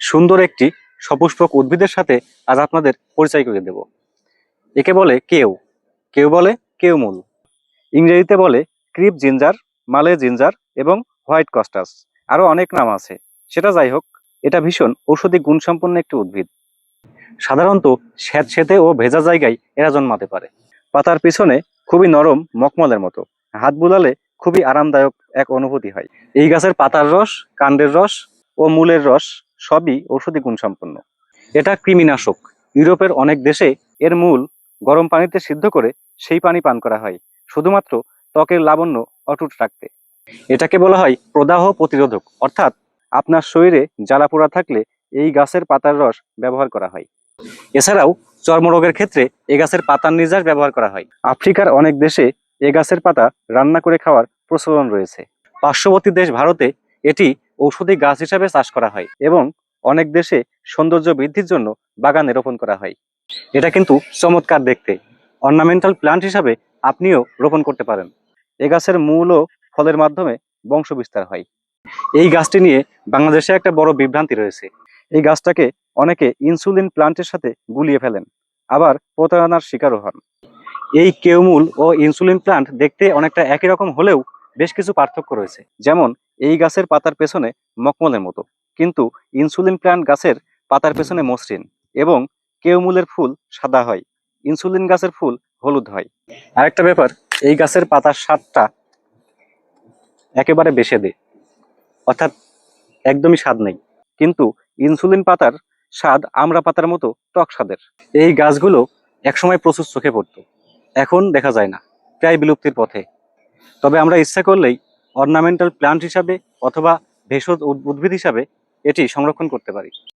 সুন্দর একটি সপুষ্পক উদ্ভিদের সাথে আজ আপনাদের পরিচয় করে দেব। একে বলে কেউ, কেউ বলে কেউমূল। ইংরেজিতে বলে ক্রিপ জিঞ্জার, মালে জিঞ্জার এবং হোয়াইট কস্টাস। আরো অনেক নাম আছে, সেটা যাই হোক। এটা ভীষণ ঔষধি গুণসম্পন্ন একটি উদ্ভিদ। সাধারণত স্যাঁতসেঁতে ও ভেজা জায়গায় এরা জন্মাতে পারে। পাতার পিছনে খুবই নরম মখমলের মতো, হাত বুলালে খুবই আরামদায়ক এক অনুভূতি হয়। এই গাছের পাতার রস, কাণ্ডের রস ও মূলের রস সবই ঔষধি গুণসম্পন্ন। এটা কৃমিনাশক। ইউরোপের অনেক দেশে এর মূল গরম পানিতে সিদ্ধ করে সেই পানি পান করা হয়, শুধুমাত্র ত্বকের লাবণ্য অটুট রাখতে। এটাকে বলা হয় প্রদাহ প্রতিরোধক, অর্থাৎ আপনার শরীরে জ্বালাপোড়া থাকলে এই গাছের পাতার রস ব্যবহার করা হয়। এছাড়াও চর্মরোগের ক্ষেত্রে এ গাছের পাতার নির্যাস ব্যবহার করা হয়। আফ্রিকার অনেক দেশে এ গাছের পাতা রান্না করে খাওয়ার প্রচলন রয়েছে। পার্শ্ববর্তী দেশ ভারতে এটি ঔষধি গাছ হিসাবে চাষ করা হয় এবং অনেক দেশে সৌন্দর্য বৃদ্ধির জন্য বাগানে রোপণ করা হয়। এটা কিন্তু চমৎকার দেখতে। অর্নামেন্টাল প্লান্ট হিসাবে আপনিও রোপণ করতে পারেন। এ গাছের মূল ও ফলের মাধ্যমে বংশ বিস্তার হয়। এই গাছটি নিয়ে বাংলাদেশে একটা বড় বিভ্রান্তি রয়েছে। এই গাছটাকে অনেকে ইনসুলিন প্লান্টের সাথে গুলিয়ে ফেলেন, আবার প্রতারণার শিকারও হন। এই কেউমূল ও ইনসুলিন প্লান্ট দেখতে অনেকটা একই রকম হলেও বেশ কিছু পার্থক্য রয়েছে। যেমন এই গাছের পাতার পেছনে মখমলের মতো, কিন্তু ইনসুলিন প্লান্ট গাছের পাতার পেছনে মসৃণ এবং কেউমূলের ফুল সাদা হয়, ইনসুলিন গাছের ফুল হলুদ হয়। আরেকটা ব্যাপার, এই গাছের পাতার স্বাদটা একেবারে বেশেদে, অর্থাৎ একদমই স্বাদ নেই। কিন্তু ইনসুলিন পাতার স্বাদ আমড়া পাতার মতো টক স্বাদের। এই গাছগুলো একসময় প্রচুর চোখে পড়তো, এখন দেখা যায় না, প্রায় বিলুপ্তির পথে। তবে আমরা ইচ্ছা করলেই অর্নামেন্টাল প্লান্ট হিসাবে অথবা ভেষজ উদ্ভিদ হিসাবে এটি সংরক্ষণ করতে পারি।